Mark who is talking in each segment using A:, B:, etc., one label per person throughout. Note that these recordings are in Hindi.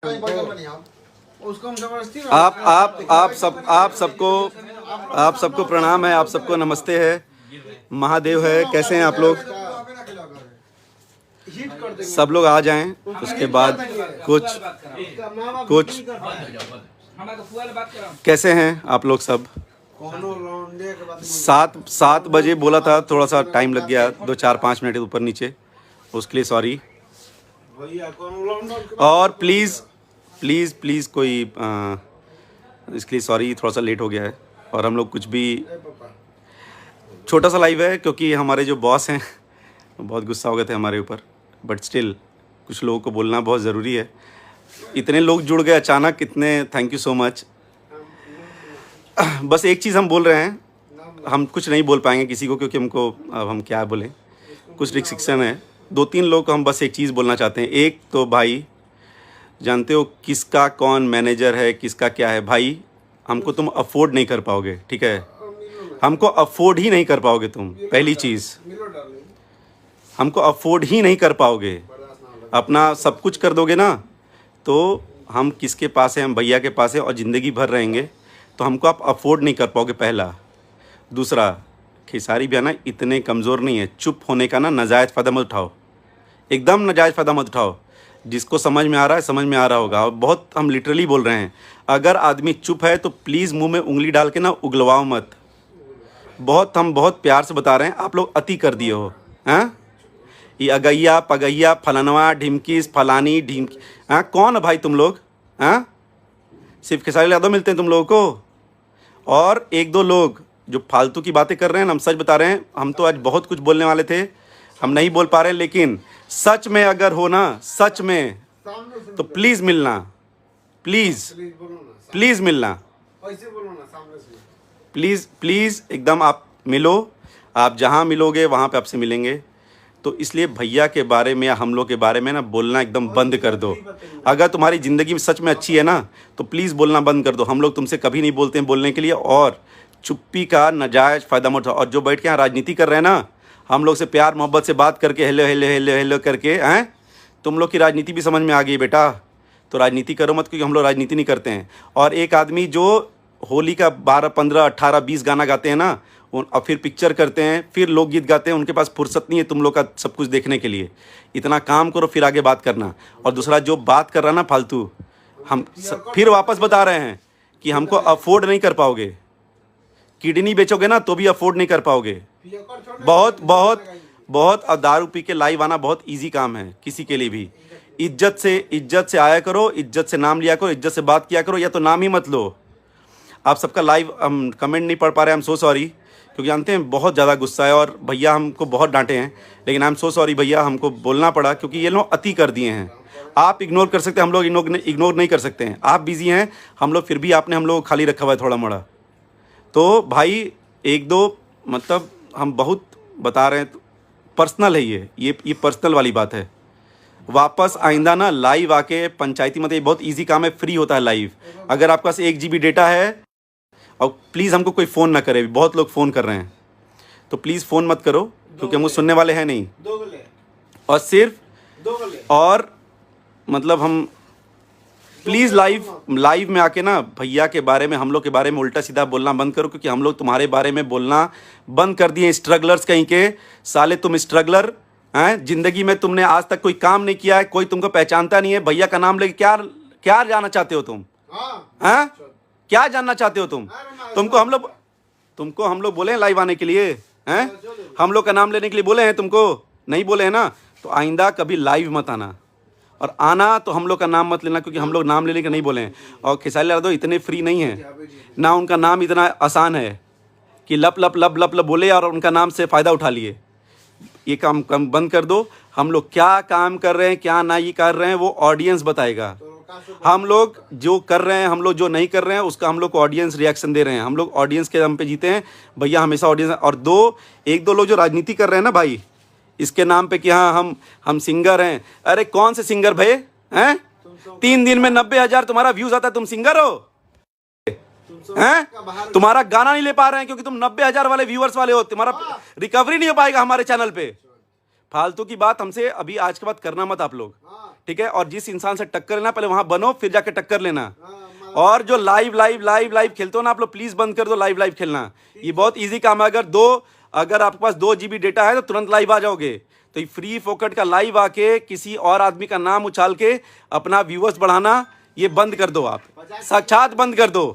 A: आप सबको प्रणाम है, आप सबको नमस्ते है, महादेव है। कैसे हैं आप लोग? सब लोग आ जाएं, उसके बाद कुछ कैसे हैं आप लोग सब? 7 बजे बोला था, थोड़ा सा टाइम लग गया, 2-4-5 मिनट ऊपर नीचे, उसके लिए सॉरी। और प्लीज़ कोई इसके लिए सॉरी, थोड़ा सा लेट हो गया है। और हम लोग कुछ भी छोटा सा लाइव है क्योंकि हमारे जो बॉस हैं बहुत गुस्सा हो गए थे हमारे ऊपर, बट स्टिल कुछ लोगों को बोलना बहुत ज़रूरी है। इतने लोग जुड़ गए अचानक, इतने थैंक यू सो मच। बस एक चीज़ हम बोल रहे हैं, हम कुछ नहीं बोल पाएंगे किसी को क्योंकि हमको अब हम क्या बोलें, कुछ रिस्ट्रिक्शन है। 2-3 लोग को हम बस एक चीज़ बोलना चाहते हैं। एक तो भाई जानते हो किसका कौन मैनेजर है, किसका क्या है। भाई हमको तुम अफोर्ड नहीं कर पाओगे, ठीक है? हमको अफोर्ड ही नहीं कर पाओगे तुम। पहली चीज़, हमको अफोर्ड ही नहीं कर पाओगे। अपना सब कुछ कर दोगे ना तो हम किसके पास है? हम भैया के पास है और ज़िंदगी भर रहेंगे, तो हमको आप अफोर्ड नहीं कर पाओगे, पहला। दूसरा, खेसारी भी है ना, इतने कमज़ोर नहीं है। चुप होने का ना नाजायज़ फ़ायदा मत उठाओ, एकदम नाजायज़ फ़ायदा मत उठाओ। जिसको समझ में आ रहा है समझ में आ रहा होगा, और बहुत हम लिटरली बोल रहे हैं। अगर आदमी चुप है तो प्लीज़ मुंह में उंगली डाल के ना उगलवाओ मत। हम बहुत प्यार से बता रहे हैं, आप लोग अति कर दिए हो। हाँ, ये अगैया पगैया फलानवा ढिमकीस फलानी ढिमकी, हाँ कौन है भाई तुम लोग? हाँ, सिर्फ खेसारी यादव मिलते हैं तुम लोगों को? और 1-2 लोग जो फालतू की बातें कर रहे हैं, हम सच बता रहे हैं। हम तो आज बहुत कुछ बोलने वाले थे, हम नहीं बोल पा रहे हैं, लेकिन सच में अगर हो ना, सच में, तो प्लीज़ मिलना, प्लीज़ मिलना, प्लीज़ एकदम आप मिलो। आप जहाँ मिलोगे वहाँ पे आपसे मिलेंगे। तो इसलिए भैया के बारे में या हम लोग के बारे में ना बोलना एकदम बंद कर दो। अगर तुम्हारी ज़िंदगी में सच में अच्छी है ना तो प्लीज़ बोलना बंद कर दो। हम लोग तुमसे कभी नहीं बोलते हैं बोलने के लिए, और चुप्पी का नाजायज़ फ़ायदा मत उठाओ। और जो बैठ के यहाँ राजनीति कर रहे हैं ना, हम लोग से प्यार मोहब्बत से बात करके हेलो हेलो हेलो हेलो करके, हैं तुम लोग की राजनीति भी समझ में आ गई बेटा। तो राजनीति करो मत, क्योंकि हम लोग राजनीति नहीं करते हैं। और एक आदमी जो होली का 12, 15, 18, 20 गाना गाते हैं ना, और फिर पिक्चर करते हैं, फिर लोकगीत गाते हैं, उनके पास फुर्सत नहीं है तुम लोग का सब कुछ देखने के लिए। इतना काम करो फिर आगे बात करना। और दूसरा, जो बात कर रहा ना फालतू, हम फिर वापस बता रहे हैं कि हमको अफोर्ड नहीं कर पाओगे। किडनी बेचोगे ना तो भी अफोर्ड नहीं कर पाओगे। बहुत और दारू पी के लाइव आना बहुत इजी काम है किसी के लिए भी। इज्जत से आया करो, इज्जत से नाम लिया करो, इज्जत से बात किया करो, या तो नाम ही मत लो। आप सबका लाइव हम कमेंट नहीं पढ़ पा रहे, आई एम सो सॉरी, क्योंकि जानते हैं बहुत ज़्यादा गुस्सा है और भैया हमको बहुत डांटे हैं। लेकिन आई एम सो सॉरी भैया, हमको बोलना पड़ा क्योंकि ये लोग अति कर दिए हैं। आप इग्नोर कर सकते हैं, हम लोग इग्नोर नहीं कर सकते हैं। आप बिजी हैं, हम लोग फिर भी आपने हम लोग खाली रखा हुआ है थोड़ा मोड़ा। तो भाई 1-2 मतलब हम बहुत बता रहे हैं, पर्सनल है ये पर्सनल वाली बात है। वापस आइंदा ना लाइव आके पंचायती मत, ये बहुत इजी काम है, फ्री होता है लाइव। अगर आपके पास 1 GB डेटा है, और प्लीज़ हमको कोई फ़ोन ना करे, बहुत लोग फ़ोन कर रहे हैं, तो प्लीज़ फ़ोन मत करो क्योंकि हमको सुनने वाले हैं नहीं। और सिर्फ और मतलब हम प्लीज़ लाइव में आके ना भैया के बारे में, हम लोग के बारे में उल्टा सीधा बोलना बंद करो, क्योंकि हम लोग तुम्हारे बारे में बोलना बंद कर दिए। स्ट्रगलर्स कहीं के साले, तुम स्ट्रगलर हैं। ज़िंदगी में तुमने आज तक कोई काम नहीं किया है, कोई तुमको पहचानता नहीं है। भैया का नाम लेके क्या जानना चाहते हो तुम? हैं, क्या जानना चाहते हो तुम? तुमको हम लोग बोले हैं लाइव आने के लिए? हैं, हम लोग का नाम लेने के लिए बोले हैं तुमको? नहीं बोले हैं ना? तो आइंदा कभी लाइव मत आना, और आना तो हम लोग का नाम मत लेना, क्योंकि हम लोग नाम लेने का नहीं बोले हैं। और खेसारी यादव इतने फ्री नहीं है ना, उनका नाम इतना आसान है कि लप लप लप लप लप बोले और उनका नाम से फ़ायदा उठा लिए। ये काम बंद कर दो। हम लोग क्या काम कर रहे हैं, क्या नहीं कर रहे हैं, वो ऑडियंस बताएगा। हम लोग जो कर रहे हैं, हम लोग जो नहीं कर रहे हैं, उसका हम लोग को ऑडियंस रिएक्शन दे रहे हैं। हम लोग ऑडियंस के दम पे जीते हैं भैया, हमेशा ऑडियंस। और 1-2 लोग जो राजनीति कर रहे हैं ना भाई, इसके नाम पे कि हाँ हम सिंगर हैं। अरे कौन से सिंगर भाई हैं? 3 दिन में 90,000 तुम्हारा व्यूज आता है, तुम सिंगर हो? हैं? तुम्हारा गाना नहीं ले पा रहे हैं क्योंकि तुम 90,000 वाले व्यूअर्स वाले हो। तुम्हारा रिकवरी नहीं हो पाएगा हमारे चैनल पे। फालतू की बात हमसे अभी आज के बाद करना मत आप लोग, ठीक है। और जिस इंसान से टक्कर लेना पहले वहां बनो, फिर जाके टक्कर लेना। और जो लाइव खेलते हो ना आप लोग, प्लीज बंद कर दो लाइव खेलना। ये बहुत इजी काम है। अगर आपके पास 2 GB डेटा है तो तुरंत लाइव आ जाओगे। तो ये फ्री फोकट का लाइव आके किसी और आदमी का नाम उछाल के अपना व्यूअर्स बढ़ाना, ये बंद कर दो। आप साक्षात बंद कर दो,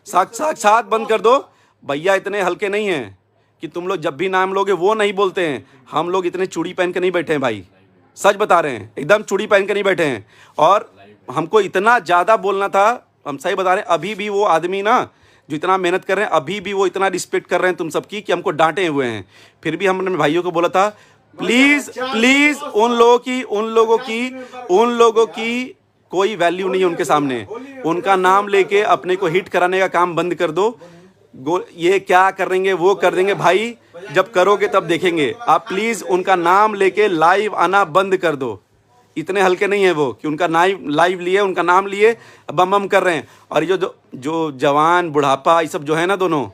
A: साक्षात बंद कर दो। भैया इतने हल्के नहीं हैं कि तुम लोग जब भी नाम लोगे वो नहीं बोलते हैं। हम लोग इतने चूड़ी पहन के नहीं बैठे हैं भाई, सच बता रहे हैं, एकदम चूड़ी पहन के नहीं बैठे हैं। और हमको इतना ज़्यादा बोलना था, हम सही बता रहे हैं। अभी भी वो आदमी ना जो इतना मेहनत कर रहे हैं, अभी भी वो इतना रिस्पेक्ट कर रहे हैं तुम सबकी कि हमको डांटे हुए हैं। फिर भी हमने भाइयों को बोला था प्लीज उन लोगों की कोई वैल्यू नहीं है उनके सामने। उनका नाम लेके अपने को हिट कराने का काम बंद कर दो। ये क्या करेंगे वो कर देंगे भाई, जब करोगे तब देखेंगे। आप प्लीज उनका नाम लेके लाइव आना बंद कर दो। इतने हल्के नहीं है वो कि उनका लाइव लिए, उनका नाम लिए बम बम कर रहे हैं। और ये जो जवान बुढ़ापा ये सब जो है ना दोनों,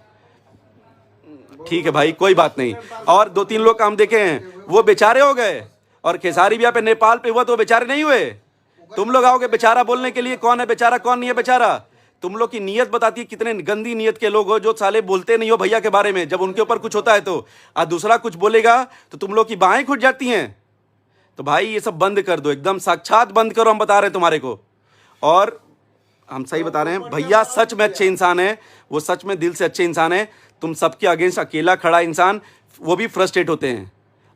A: ठीक है भाई कोई बात नहीं। और 2-3 लोग काम देखे हैं वो बेचारे हो गए। और खेसारी भी यहाँ पे नेपाल पे हुआ तो वो बेचारे नहीं हुए। तुम लोग आओगे बेचारा बोलने के लिए, कौन है बेचारा कौन नहीं है बेचारा। तुम लोग की नीयत बताती है कितने गंदी नीयत के लोग हो जो साले बोलते नहीं हो भैया के बारे में। जब उनके ऊपर कुछ होता है तो दूसरा कुछ बोलेगा तो तुम लोग की बाहें खुट जाती हैं। तो भाई ये सब बंद कर दो, एकदम साक्षात बंद करो। हम बता रहे हैं तुम्हारे को, और हम सही बता रहे हैं। भैया सच में अच्छे इंसान है, वो सच में दिल से अच्छे इंसान है। तुम सबके अगेंस्ट अकेला खड़ा इंसान, वो भी फ्रस्ट्रेट होते हैं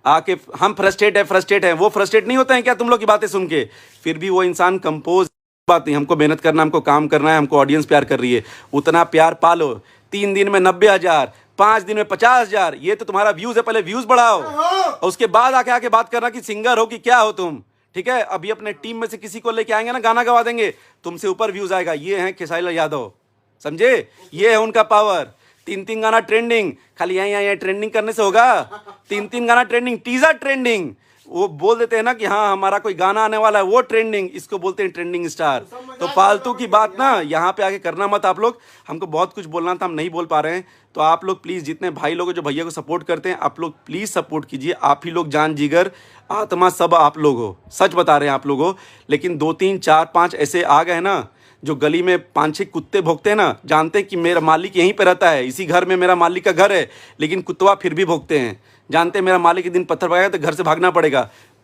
A: आके। हम फ्रस्ट्रेट हैं, वो फ्रस्ट्रेट नहीं होते हैं क्या तुम लोग की बातें सुन के? फिर भी वो इंसान कंपोज, बात नहीं, हमको मेहनत करना, हमको काम करना है, हमको ऑडियंस प्यार कर रही है, उतना प्यार पालो। 3 दिन में 90,000, 5 दिन में 50,000, ये तो तुम्हारा व्यूज है। पहले व्यूज बढ़ाओ और उसके बाद आके बात करना कि सिंगर हो कि क्या हो तुम, ठीक है। अभी अपने टीम में से किसी को लेके आएंगे ना, गाना गवा देंगे, तुमसे ऊपर व्यूज आएगा। ये है खेसारी लाल यादव, समझे? ये है उनका पावर। 3 गाना ट्रेंडिंग, खाली यहाँ ट्रेंडिंग करने से होगा? 3 गाना ट्रेंडिंग, टीजर ट्रेंडिंग। वो बोल देते हैं ना कि हाँ हमारा कोई गाना आने वाला है, वो ट्रेंडिंग, इसको बोलते हैं ट्रेंडिंग स्टार। तो फालतू की बात ना यहाँ पे आके करना मत आप लोग। हमको बहुत कुछ बोलना था, हम नहीं बोल पा रहे हैं। तो आप लोग प्लीज़, जितने भाई लोग जो भैया को सपोर्ट करते हैं, आप लोग प्लीज़ सपोर्ट कीजिए। आप ही लोग जान जिगर आत्मा सब आप लोग हो, सच बता रहे हैं आप लोग हो। लेकिन 2, 3, 4, 5 ऐसे आ गए ना जो गली में 5-6 कुत्ते भोंकते हैं ना, जानते हैं कि मेरा मालिक यहीं पे रहता है, इसी घर में मेरा मालिक का घर है, लेकिन कुत्तवा फिर भी भोंकते हैं। जानते हैं मेरा मालिक एक दिन पत्थर पड़ेगा तो घर से भागना पड़ेगा।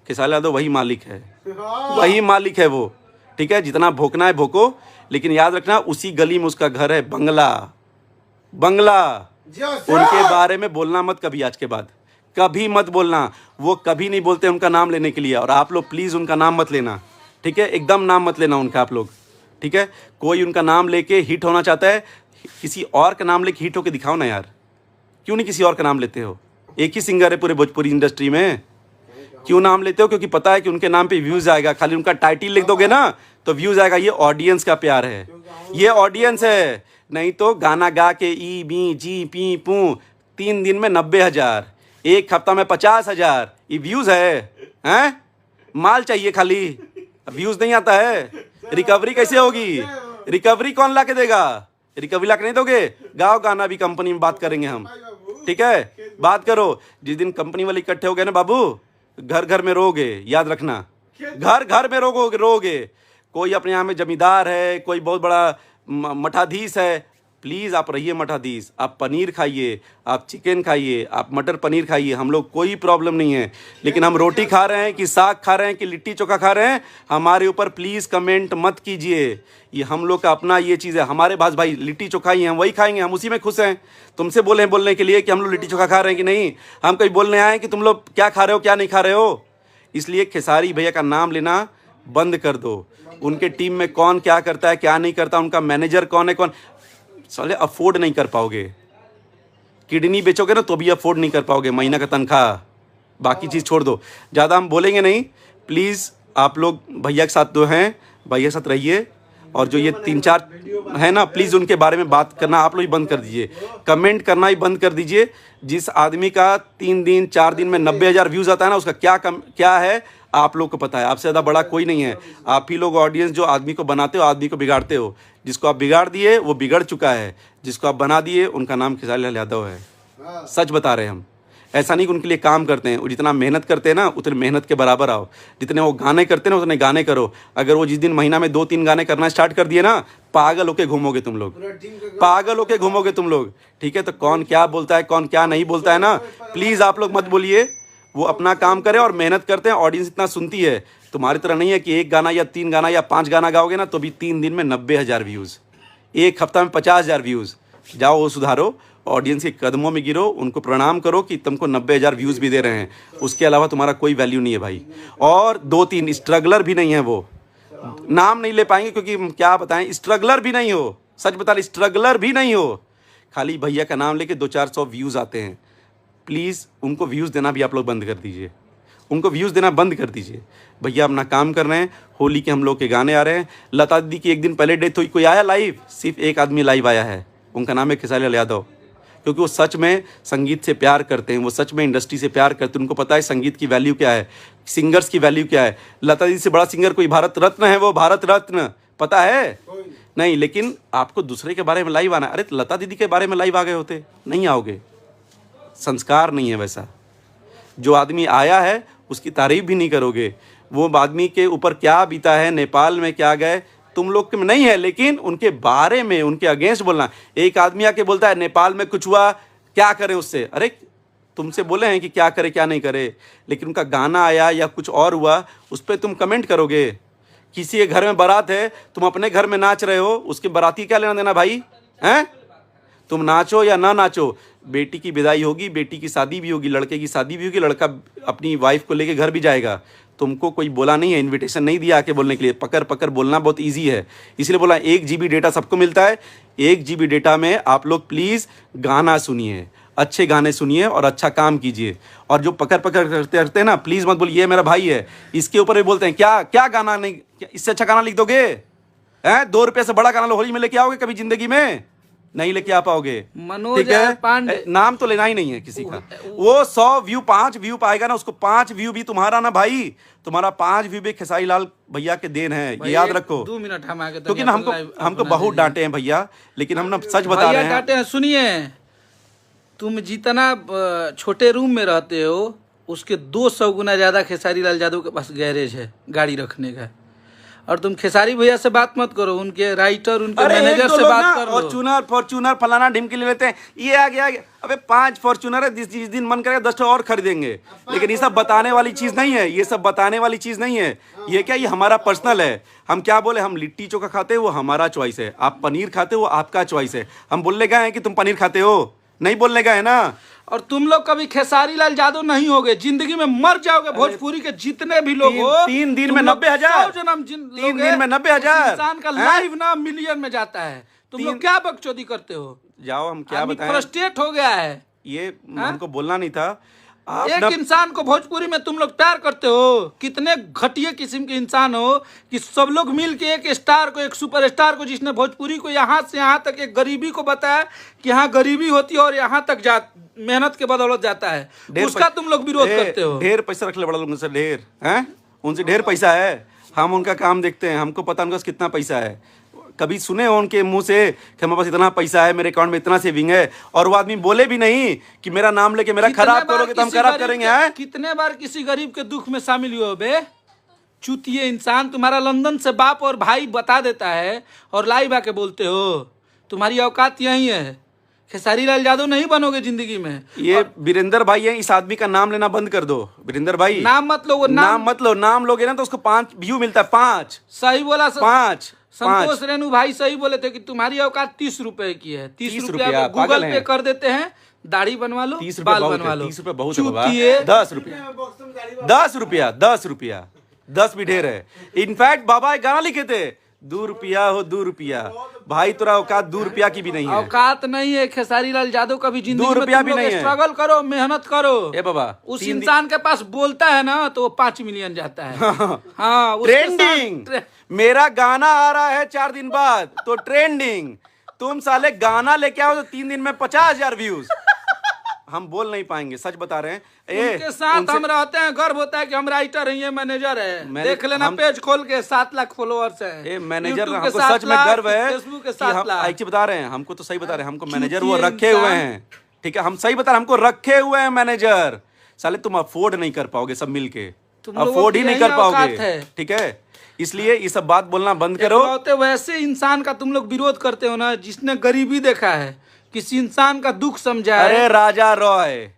A: खेसारी यादव वही मालिक है, वही मालिक है वो, ठीक है। जितना भोंकना है भोंको, लेकिन याद रखना उसी गली में उसका घर है, बंगला। उनके बारे में बोलना मत कभी, आज के बाद कभी मत बोलना। वो कभी नहीं बोलते उनका नाम लेने के लिए। और आप लोग प्लीज़ उनका नाम मत लेना, ठीक है, एकदम नाम मत लेना उनका आप लोग, ठीक है। कोई उनका नाम लेके हिट होना चाहता है, किसी और का नाम लेके हिट होके दिखाओ ना यार। क्यों नहीं किसी और का नाम लेते हो? एक ही सिंगर है पूरे भोजपुरी इंडस्ट्री में, क्यों नाम लेते हो? क्योंकि पता है कि उनके नाम पे व्यूज आएगा। खाली उनका टाइटल लिख दोगे ना तो व्यूज आएगा। ये ऑडियंस का प्यार है, ये ऑडियंस है। नहीं तो गाना गा के ई बी जी पी पू 3 दिन में 90,000, 1 हफ्ता में 50,000, ये व्यूज है? माल चाहिए खाली, व्यूज नहीं आता है। रिकवरी कैसे होगी? रिकवरी कौन ला के देगा? रिकवरी ला के नहीं दोगे? गाओ गाना भी, कंपनी में बात करेंगे हम, ठीक है। बात करो। जिस दिन कंपनी वाले इकट्ठे हो गए ना बाबू, घर घर में रोगे, याद रखना, घर घर में रोगे। कोई अपने यहाँ में जमींदार है, कोई बहुत बड़ा मठाधीश है, प्लीज़ आप रहिए मठाधीश। आप पनीर खाइए, आप चिकन खाइए, आप मटर पनीर खाइए, हम लोग कोई प्रॉब्लम नहीं है। लेकिन हम रोटी खा रहे हैं कि साग खा रहे हैं कि लिट्टी चोखा खा रहे हैं, हमारे ऊपर प्लीज़ कमेंट मत कीजिए। ये हम लोग का अपना ये चीज़ है। हमारे पास भाई लिट्टी चोखा ही है, हम वही खाएंगे, हम उसी में खुश हैं। तुमसे बोलने के लिए कि हम लोग लिट्टी चोखा खा रहे हैं कि नहीं, हम कहीं बोलने आए कि तुम लोग क्या खा रहे हो क्या नहीं खा रहे हो। इसलिए खेसारी भैया का नाम लेना बंद कर दो। उनके टीम में कौन क्या करता है क्या नहीं करता, उनका मैनेजर कौन है कौन, साले अफोर्ड नहीं कर पाओगे। किडनी बेचोगे ना तो भी अफोर्ड नहीं कर पाओगे महीना का तनख्वाह। बाकी चीज़ छोड़ दो, ज़्यादा हम बोलेंगे नहीं। प्लीज़ आप लोग भैया के साथ तो हैं, भैया के साथ रहिए। और जो ये 3-4 है ना, प्लीज़ उनके बारे में बात करना आप लोग ही बंद कर दीजिए, कमेंट करना ही बंद कर दीजिए। जिस आदमी का 3 दिन 4 दिन में 90,000 व्यूज़ आता है ना, उसका क्या है आप लोग को पता है। आपसे ज़्यादा बड़ा कोई नहीं है। आप ही लोग ऑडियंस जो आदमी को बनाते हो, आदमी को बिगाड़ते हो। जिसको आप बिगाड़ दिए वो बिगड़ चुका है, जिसको आप बना दिए उनका नाम खेसारी लाल यादव है। सच बता रहे हैं हम, ऐसा नहीं कि उनके लिए काम करते हैं, वो जितना मेहनत करते हैं ना उतने मेहनत के बराबर आओ। जितने वो गाने करते हैं ना उतने गाने करो। अगर वो जिस दिन महीना में 2-3 गाने करना स्टार्ट कर दिए ना, पागल होके घूमोगे तुम लोग, पागल होके घूमोगे तुम लोग। ठीक है, तो कौन क्या बोलता है कौन क्या नहीं बोलता है ना, प्लीज़ आप लोग मत बोलिए। वो अपना काम करें और मेहनत करते हैं, ऑडियंस इतना सुनती है। तुम्हारी तरह नहीं है कि 1 गाना या 3 गाना या 5 गाना गाओगे ना तो भी 3 दिन में 90,000 व्यूज़, 1 हफ्ता में 50,000 व्यूज़। जाओ वो सुधारो, ऑडियंस के कदमों में गिरो, उनको प्रणाम करो कि तुमको 90,000 व्यूज़ भी दे रहे हैं। उसके अलावा तुम्हारा कोई वैल्यू नहीं है भाई। और 2-3 स्ट्रगलर भी नहीं है, वो नाम नहीं ले पाएंगे क्योंकि क्या बताएं, स्ट्रगलर भी नहीं हो, सच बता रहे, स्ट्रगलर भी नहीं हो। खाली भैया का नाम लेके 200-400 व्यूज़ आते हैं। प्लीज़ उनको व्यूज़ देना भी आप लोग बंद कर दीजिए, उनको व्यूज़ देना बंद कर दीजिए। भैया अपना काम कर रहे हैं। होली के हम लोग के गाने आ रहे हैं। लता दीदी की 1 दिन पहले डेथ हुई, कोई आया लाइव? सिर्फ एक आदमी लाइव आया है, उनका नाम है खेसारी लाल यादव। क्योंकि वो सच में संगीत से प्यार करते हैं, वो सच में इंडस्ट्री से प्यार करते हैं। उनको पता है संगीत की वैल्यू क्या है, सिंगर्स की वैल्यू क्या है। लता दीदी से बड़ा सिंगर कोई भारत रत्न है, वो भारत रत्न, पता है नहीं। लेकिन आपको दूसरे के बारे में लाइव आना, अरे लता दीदी के बारे में लाइव आ गए होते, नहीं आओगे। संस्कार नहीं है वैसा। जो आदमी आया है उसकी तारीफ भी नहीं करोगे। वो आदमी के ऊपर क्या बीता है, नेपाल में क्या गए, तुम लोग में नहीं है, लेकिन उनके बारे में, उनके अगेंस्ट बोलना। एक आदमी आके बोलता है नेपाल में कुछ हुआ, क्या करें उससे? अरे तुमसे बोले हैं कि क्या करे क्या नहीं करे, लेकिन उनका गाना आया या कुछ और हुआ उस पर तुम कमेंट करोगे। किसी के घर में बारात है, तुम अपने घर में नाच रहे हो, उसके बाराती क्या लेना देना भाई हैं? तुम नाचो या ना नाचो, बेटी की विदाई होगी, बेटी की शादी भी होगी, लड़के की शादी भी होगी, लड़का अपनी वाइफ को लेके घर भी जाएगा। तुमको कोई बोला नहीं है, इनविटेशन नहीं दिया आके बोलने के लिए। पकड़ पकड़ बोलना बहुत इजी है, इसलिए बोला 1 GB डेटा सबको मिलता है। 1 GB डेटा में आप लोग प्लीज़ गाना सुनिए, अच्छे गाने सुनिए और अच्छा काम कीजिए। और जो पकड़ पकड़ करते रहते हैं ना, प्लीज़ मत बोलिए ये मेरा भाई है, इसके ऊपर भी बोलते हैं क्या क्या गाना नहीं, इससे अच्छा गाना लिख दोगे हैं? 2 रुपये से बड़ा गाना लो, होली में लेके आओगे कभी जिंदगी में? नहीं लेके आ पाओगे।
B: मनोज पांडे,
A: नाम तो लेना ही नहीं है किसी का। वो 100 व्यू 5 व्यू पाएगा ना, उसको 5 व्यू भी तुम्हारा ना भाई, तुम्हारा 5 व्यू भी खेसारी लाल भैया के देन है, ये याद रखो।
B: 2 मिनट हम आगे,
A: क्योंकि ना हमको बहुत डांटे हैं भैया, लेकिन हम ना सच बता रहे हैं।
B: डांटे हैं, सुनिए, तुम जितना छोटे रूम में रहते हो उसके 200 गुना ज्यादा खेसारी लाल यादव के पास गैरेज है गाड़ी रखने का। और तुम खेसारी भैया से बात मत करो, उनके राइटर, उनके मैनेजर से बात कर लो।
A: फॉर्च्यूनर फलाना ढिमकी ले लेते हैं, ये आ गया। अबे 5 फॉर्च्यूनर है, जिस दिन मन करेगा 10 और खरीदेंगे। लेकिन ये सब बताने वाली चीज नहीं है, ये सब बताने वाली चीज नहीं है। ये क्या, ये हमारा पर्सनल है। हम क्या बोले, हम लिट्टी चोखा खाते हैं वो हमारा चॉइस है, आप पनीर खाते हो वो आपका चॉइस है। हम बोलने गए हैं कि तुम पनीर खाते हो? नहीं बोलने गए ना।
B: और तुम लोग कभी खेसारी लाल यादव नहीं होगे, जिंदगी में मर जाओगे। भोजपुरी के जितने भी लोग हो,
A: 3 दिन में 90,000,
B: 3
A: दिन में 90,000
B: इंसान का लाइव ना मिलियन में जाता है। तुम लोग क्या बकचोदी करते हो?
A: जाओ, हम क्या बताएं,
B: फ्रस्ट्रेट हो गया है।
A: ये हमको बोलना नहीं था।
B: एक इंसान को भोजपुरी में तुम लोग प्यार करते हो। कितने घटिया किस्म के इंसान हो कि सब लोग मिल के एक स्टार को, एक सुपरस्टार को, जिसने भोजपुरी को यहाँ से यहाँ तक एक गरीबी को बताया कि यहाँ गरीबी होती है और यहाँ तक मेहनत के बदौलत जाता है, उसका तुम लोग विरोध करते हो।
A: ढेर पैसा रख ले बड़ा लोगों से, ढेर हैं, उनसे ढेर पैसा है। हम उनका काम देखते हैं, हमको पता उनका कितना पैसा है। कभी सुने हो उनके मुंह से कि हमारे पास इतना पैसा है, मेरे अकाउंट में इतना सेविंग है? और वो आदमी बोले भी नहीं कि मेरा नाम लेके मेरा खराब करोगे तो हम खराब करेंगे। हैं?
B: कितने बार किसी गरीब के दुख में शामिल हुए हो बे? चूतिए इंसान, तुम्हारा लंदन से बाप और भाई बता देता है और लाइव आके बोलते हो। तुम्हारी औकात यही है। खेसारी लाल यादव नहीं बनोगे जिंदगी में।
A: ये वीरेंद्र भाई है, इस आदमी का नाम लेना बंद कर दो। वीरेंद्र भाई
B: नाम मत लो, वो
A: नाम मत लो। नाम लोगे ना तो उसको 5 व्यू मिलता है। 5
B: सही बोला,
A: 5
B: संतोष रेणु भाई सही बोले थे कि तुम्हारी औकात 30 रुपए की है। 30 रुपया गूगल पे कर देते हैं, दाढ़ी बनवा लो,
A: 30
B: बाल बनवा लो।
A: 30 रुपया बहुत है बाबा। 10 रुपया 10 रुपया 10 रुपया 10 भी ढेर है। इनफैक्ट बाबा एक गाना लिखे थे, 2 रुपया हो 2 रुपया। भाई तेरा औकात 2 रुपया की भी नहीं है।
B: औकात नहीं है खेसारी लाल यादव का भी। जिंदगी
A: 2 रुपया भी नहीं है।
B: स्ट्रगल करो, मेहनत करो।
A: ए बाबा,
B: उस इंसान के पास बोलता है ना तो वो 5 मिलियन जाता है। हाँ,
A: ट्रेंडिंग। मेरा गाना आ रहा है 4 दिन बाद तो ट्रेंडिंग। तुम साले गाना लेके आओ तो 3 दिन में 50,000 व्यूज। हम बोल नहीं पाएंगे, सच बता रहे हैं।
B: उनके साथ हम रहते हैं, गर्व होता है कि हम राइटर हैं, ये मैनेजर है। देख लेना पेज खोल के 7 लाख फॉलोअर्स हैं।
A: मैनेजर हमको सच में गर्व है।
B: फेसबुक के 7 लाख।
A: बता रहे हैं, हमको तो सही बता रहे हैं, हमको मैनेजर वो रखे हुए हैं। ठीक है, हम सही बता रहे हैं, हमको रखे हुए हैं मैनेजर। साले तुम अफोर्ड नहीं कर पाओगे सब मिलके, अफोर्ड ही नहीं कर पाओगे, ठीक है। इसलिए ये सब बात बोलना बंद करो।
B: वैसे इंसान का तुम लोग विरोध करते हो ना जिसने गरीबी देखा है, किसी इंसान का दुख समझा है।
A: अरे राजा रॉय,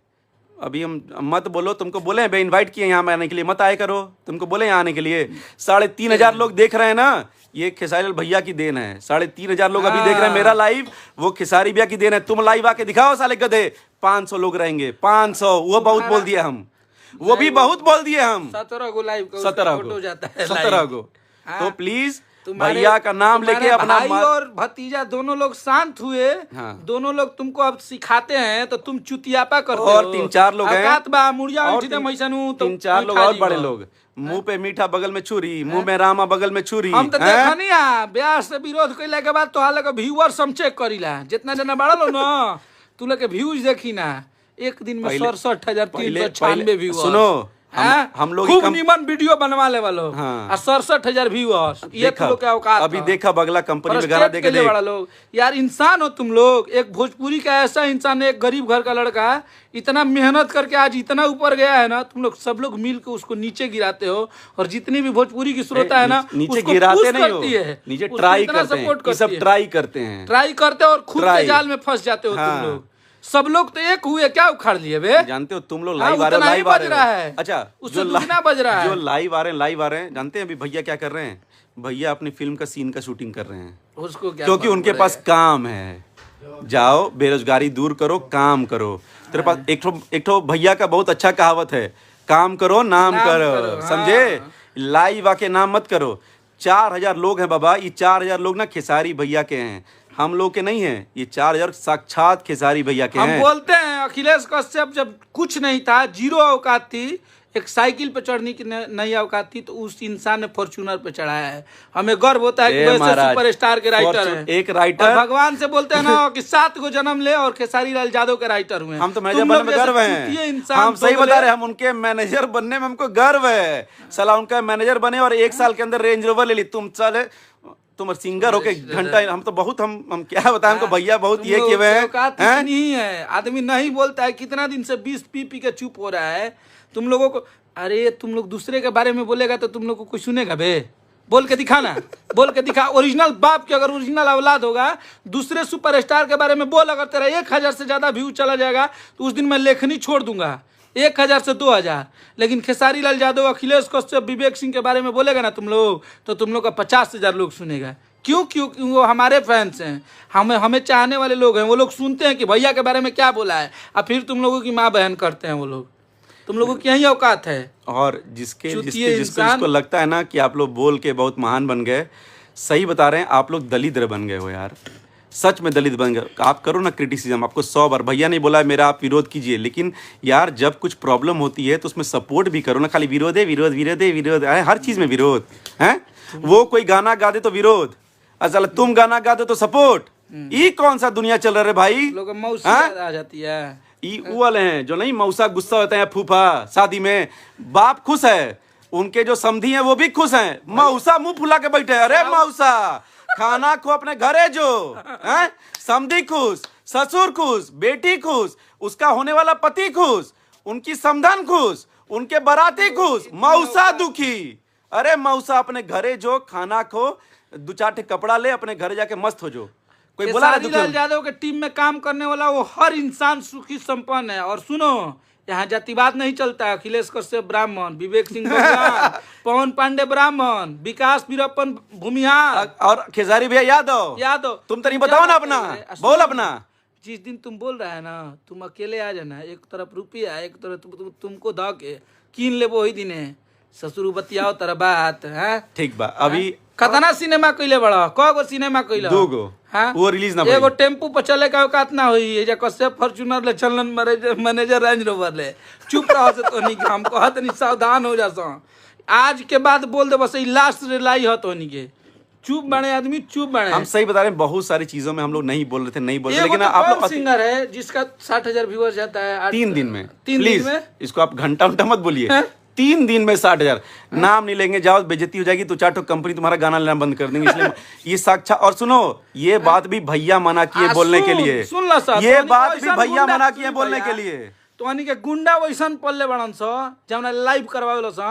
A: अभी हम मत बोलो, तुमको बोले हैं इनवाइट किए यहाँ आने के लिए, मत आए करो, तुमको बोले यहाँ आने के लिए। 3,500 लोग देख रहे हैं ना, ये खेसारी लाल भैया की देन है। 3,500 लोग अभी देख रहे हैं मेरा लाइव, वो खेसारी भैया की देन है। तुम लाइव आके दिखाओ साले गधे, 500 लोग रहेंगे, 500, वो बहुत बोल दिए हम, वो भी बहुत बोल दिए हम।
B: 17 गो लाइव
A: 17 गो। तो प्लीज भैया का नाम लेके अपना
B: भाई और भतीजा दोनों लोग शांत हुए।
A: हाँ।
B: दोनों लोग तुमको अब सिखाते हैं तो तुम चुतियापा करते हो।
A: और 3-4 लोग हैं, 3-4 लोग और बड़े लोग, मुंह पे मीठा बगल में छुरी, मुंह में रामा बगल में छुरी।
B: हम तो देखा नहीं ब्याह से विरोध कैला के बाद तो हाल व्यूअर्स हम चेक करीला, जितना जना बढ़ा लो ना तू लोग के व्यूज देखी ना, एक दिन में 67,396 व्यूअर्स।
A: सुनो, हम लोग
B: खूब निमन वीडियो बनवा ले वालो।
A: हाँ।
B: 67,000 व्यूअर्स, ये तुम लोग क्या औकात।
A: अभी देखा बगला कंपनी में गाना देके देख।
B: लोग यार इंसान हो तुम लोग, एक भोजपुरी का ऐसा इंसान, एक गरीब घर का लड़का इतना मेहनत करके आज इतना ऊपर गया है ना, तुम लोग सब लोग मिल के उसको नीचे गिराते हो। और जितनी भी भोजपुरी की श्रोता है ना,
A: नीचे गिराते नहीं हो, नीचे ट्राई करते हैं, सब ट्राई करते हैं,
B: ट्राई करते हो और खुद के जाल में फंस जाते हो तुम लोग। सब लोग तो एक हुए, क्या उखाड़ लिए बे?
A: जानते हो तुम लोग लाइव आ रहे हैं, अच्छा
B: उससे दुगना बज रहा है।
A: जो लाइव आ रहे हैं, जानते हैं अभी भैया क्या कर रहे हैं? भैया अपनी फिल्म का सीन का शूटिंग कर रहे हैं।
B: उसको क्या,
A: क्योंकि उनके पास काम है। जाओ बेरोजगारी दूर करो, काम करो। तेरे पास एक ठो भैया का बहुत अच्छा कहावत है, काम करो नाम करो, समझे? लाइव आके नाम मत करो। 4,000 लोग हैं बाबा, ये 4,000 लोग ना खेसारी भैया के हैं, हम लोग के नहीं है। ये 4,000 साक्षात खेसारी भैया के हैं।
B: हम बोलते हैं अखिलेश कश्यप जब कुछ नहीं था, जीरो औकात थी, एक साइकिल पे चढ़ने की नई औकात थी, तो उस इंसान ने फॉर्च्यूनर पे चढ़ाया है। हमें गर्व होता है कि वैसे सुपरस्टार के राइटर हैं।
A: एक राइटर
B: भगवान से बोलते हैं ना कि 7 को जन्म ले और खेसारी लाल यादव के राइटर हुए।
A: हम तो मैनेजर बनने में गर्व है, हम सही बता रहे हैं, हम उनके मैनेजर बनने में हमको गर्व है। साला उनका मैनेजर बने और 1 साल के अंदर रेंज रोवर ले ली। तुम सिंगर होके घंटा, हम तो बहुत हम क्या बताएं हमको, भैया बहुत ये किए हुए हैं।
B: नहीं है आदमी नहीं बोलता है, कितना दिन से 20 पी के चुप हो रहा है तुम लोगों को। अरे तुम लोग दूसरे के बारे में बोलेगा तो तुम लोग को कोई सुनेगा बे? बोल के दिखाना, बोल के दिखा। ओरिजिनल बाप के अगर ओरिजिनल औलाद होगा, दूसरे सुपरस्टार के बारे में बोल। अगर तेरा 1,000 से ज्यादा व्यू चला जाएगा तो उस दिन मैं लेखनी छोड़ दूंगा, 1,000 से 2,000। लेकिन खेसारी लाल यादव, अखिलेश कश्यप, विवेक सिंह के बारे में बोलेगा ना तुम लोग, तो तुम लोग का 50,000 लोग सुनेगा। क्यों? क्यों? वो हमारे फैंस हैं, हमें चाहने वाले लोग हैं। वो लोग सुनते हैं कि भैया के बारे में क्या बोला है, और फिर तुम लोगों की माँ बहन करते हैं वो लोग। तुम लोगों की यही औकात है।
A: और जिसको लगता है ना कि आप लोग बोल के बहुत महान बन गए, सही बता रहे हैं, आप लोग दलिद्र बन गए हो यार, सच में दलित बन गए। आप करो ना क्रिटिसिज्म, आपको 100 बार भैया नहीं बोला मेरा आप विरोध कीजिए, लेकिन यार जब कुछ प्रॉब्लम होती है तो उसमें सपोर्ट भी करो ना। खाली विरोध है, विरोध विरोध है, विरोध है, हर चीज में विरोध है। वो कोई गाना गा दे तो विरोध, असल तुम गाना गा दे तो सपोर्ट। ये कौन सा दुनिया चल रहा है भाई?
B: लोग मौसी आ जाती है।
A: वो वाले हैं जो नहीं, मौसा गुस्सा होते हैं, फूफा शादी में, बाप खुश है, उनके जो समधी हैं वो भी खुश हैं, मौसा मुंह फुला के बैठे। अरे मौसा खाना खो अपने घरे जो है, समधी खुश, ससुर खुश, बेटी खुश, उसका होने वाला पति खुश, उनकी समधन खुश, उनके बराती खुश, मौसा दुखी। अरे मौसा अपने घरे जो खाना खो, 2-4 कपड़ा ले, अपने घर जाके मस्त हो जो। कोई बोला
B: खेसारी लाल यादव के टीम में काम करने वाला वो हर इंसान सुखी संपन्न है। और सुनो, यहाँ जातिवाद नहीं चलता है। अखिलेश कश्यप ब्राह्मण, विवेक सिंह पवन पांडे ब्राह्मण, विकास वीरप्पन भूमिहार,
A: और खेसारी भैया यादव। तुम तो नहीं बताओ ना अपना, बोल अपना।
B: जिस दिन तुम बोल रहा है ना, तुम अकेले आ जाना, एक तरफ रुपया, एक तरफ तुमको द के कीन ले, वही दिन है ससुर बतियाओ तरह बात है।
A: ठीक बा। अभी
B: कतना सिनेमा कइले बड़ा, कगो सिनेमा कइले?
A: 2 गो। हाँ? वो रिलीज ना,
B: एगो टेम्पू पर चले का औकात ना होई। एजा कश्यप फॉर्च्यूनर ले चलन, मैनेजर रेंज रोवर ले। चुप रहो से तो नहीं, हम कहत नहीं, सावधान हो जासो। आज के बाद बोल दे बस, लास्ट रिलाई हो तो नहीं के। चुप बने आदमी, चुप बने।
A: हम सही बता रहे हैं, बहुत सारी चीजों में हम लोग नहीं बोल रहे थे, नहीं बोल रहे, लेकिन
B: तो
A: आप लोग
B: सिंगर है जिसका 60,000 व्यूअर्स जाता है
A: 3 दिन में।
B: 3 दिन में।
A: इसको आप घंटा मत बोलिए, 3 दिन में 60,000। नाम नहीं लेंगे, जाओ बेइज्जती हो जाएगी, तो 4 ठो कंपनी तुम्हारा गाना लेना बंद कर देंगे, इसलिए ये साक्षात। और सुनो, ये बात भी भैया मना किए बोलने के लिए,
B: सुन ला सा,
A: ये
B: तोहनी
A: बात
B: के
A: भी
B: वैसन
A: भैया
B: गुंडा
A: मना
B: सुन
A: किए बोलने
B: भैया।
A: के लिए।
B: तोहनी के गुंडा वैसन पल्ले बड़न सा जब लाइव करवावेला सा,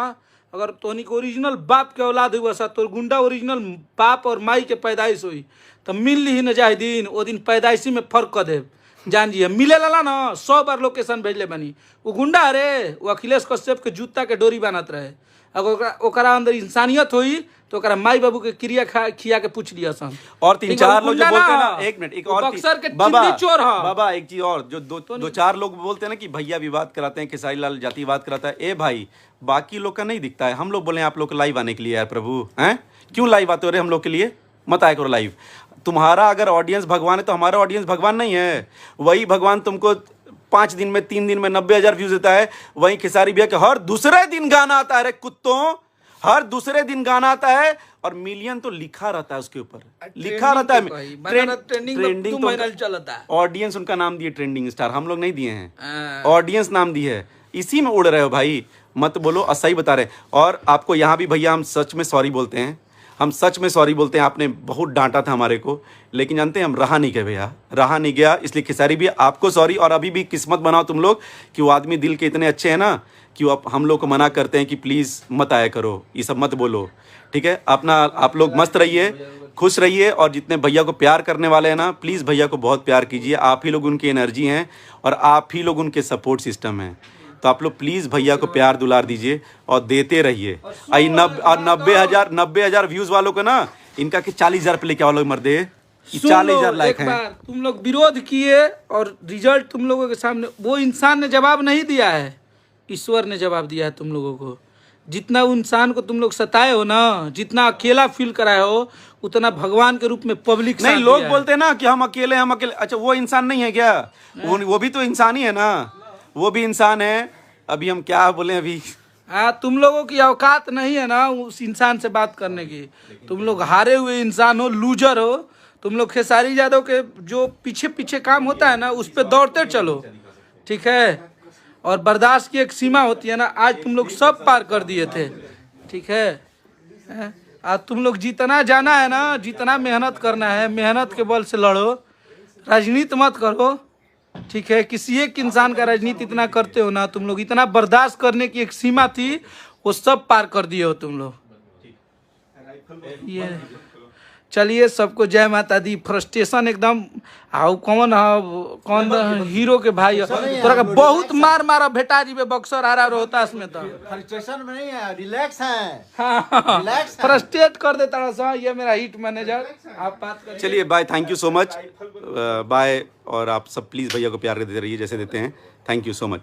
B: अगर तोहनी के ओरिजिनल बाप के औलाद हुआ सा, तो गुंडा ओरिजिनल बाप और माई के पैदाइश हुई तो मिल ली न जाए दिन, वो दिन पैदाइशी में फर्क कर दे जान जी। मिले ला ना 100 बार लोकेशन भेजले बनी। वो गुंडा अरे वो अखिलेश कश्यप के जूता के डोरी बनत रहे। अगर ओकरा अंदर इंसानियत हुई तो ओकरा माई बाबू के क्रिया खिया के पूछ लिया सन।
A: और 3-4 लोग जो बोलते हैं ना, एक मिनट, एक और
B: बक्सर के
A: बाबा
B: चिल्ली चोर है।
A: बाबा एक चीज और, जो 2-4 लोग बोलते हैं ना कि भैया विवाद कराते हैं, खेसारी लाल जातिवाद कराता है। ए भाई, बाकी लोग का नहीं दिखता है। हम लोग बोले आप लोग लाइव आने के लिए, यार प्रभु हैं, क्यों लाइव आते हो रे हम लोग के लिए? मत आया करो लाइव। तुम्हारा अगर ऑडियंस भगवान है तो हमारा ऑडियंस भगवान नहीं है। वही भगवान तुमको 5 दिन में 3 दिन में 90,000 व्यूज देता है। वही खेसारी भैया के हर दूसरे दिन गाना आता है रे कुत्तों, हर दूसरे दिन गाना आता है और मिलियन तो लिखा रहता है उसके ऊपर, लिखा रहता है। ट्रेंडिंग
B: चलता है।
A: ऑडियंस उनका नाम दिए ट्रेंडिंग स्टार, हम लोग नहीं दिए हैं, ऑडियंस नाम दी है। इसी में उड़ रहे हो भाई, मत बोलो, सही बता रहे। और आपको यहाँ भी भैया हम सच में सॉरी बोलते हैं, हम सच में सॉरी बोलते हैं। आपने बहुत डांटा था हमारे को, लेकिन जानते हैं हम रहा नहीं गए भैया, रहा नहीं गया। इसलिए खेसारी भी आपको सॉरी। और अभी भी किस्मत बनाओ तुम लोग कि वो आदमी दिल के इतने अच्छे हैं ना कि वो हम लोग को मना करते हैं कि प्लीज़ मत आया करो, ये सब मत बोलो, ठीक है? अपना आप लोग मस्त रहिए, खुश रहिए। और जितने भैया को प्यार करने वाले हैं ना, प्लीज़ भैया को बहुत प्यार कीजिए। आप ही लोग उनकी एनर्जी हैं और आप ही लोग उनके सपोर्ट सिस्टम हैं। तो आप लोग प्लीज़ भैया को प्यार दुलार दीजिए और देते रहिए। आई 90,000 व्यूज़ वालों को ना, इनका कि 40,000 पे लेके आओ लोग मर्दे, 40,000 लाइक हैं।
B: तुम लोग विरोध किए और रिजल्ट तुम लोगों के सामने, वो इंसान ने जवाब नहीं दिया है, ईश्वर ने जवाब दिया है तुम लोगों को। जितना इंसान को तुम लोग सताए हो ना, जितना अकेला फील कराए हो, उतना भगवान के रूप में पब्लिक
A: नहीं। लोग बोलते हैं ना कि हम अकेले, हम अकेले। अच्छा, वो इंसान नहीं है क्या? वो भी तो इंसान ही है ना, वो भी इंसान है। अभी हम क्या बोले अभी?
B: हाँ, तुम लोगों की औकात नहीं है ना उस इंसान से बात करने की। तुम लोग हारे हुए इंसान हो, लूजर हो। तुम लोग खेसारी यादव के जो पीछे पीछे काम होता है ना, उस पर दौड़ते चलो, ठीक है? और बर्दाश्त की एक सीमा होती है ना, आज तुम लोग सब पार कर दिए थे, ठीक है? आज तुम लोग जितना जाना है ना, जितना मेहनत करना है, मेहनत के बल से लड़ो, राजनीति मत करो, ठीक है? किसी एक इंसान का राजनीति इतना करते हो ना तुम लोग, इतना बर्दाश्त करने की एक सीमा थी, वो सब पार कर दिए हो तुम लोग। ये चलिए, सबको जय माता दी। फ्रस्ट्रेशन एकदम आओ, कौन हीरो के भाई तोरा का बहुत मार मारा भेटा जी बक्सर आ रहा रोहतास में। तो
C: फ्रस्ट्रेशन में नहीं है, रिलैक्स है।
B: हाँ, फ्रस्ट्रेट कर देता सा ये मेरा हिट मैनेजर। आप बात करिए।
A: चलिए bye, thank you so much, bye. और आप सब प्लीज़ भैया को प्यार देते रहिए जैसे देते हैं। Thank you so much.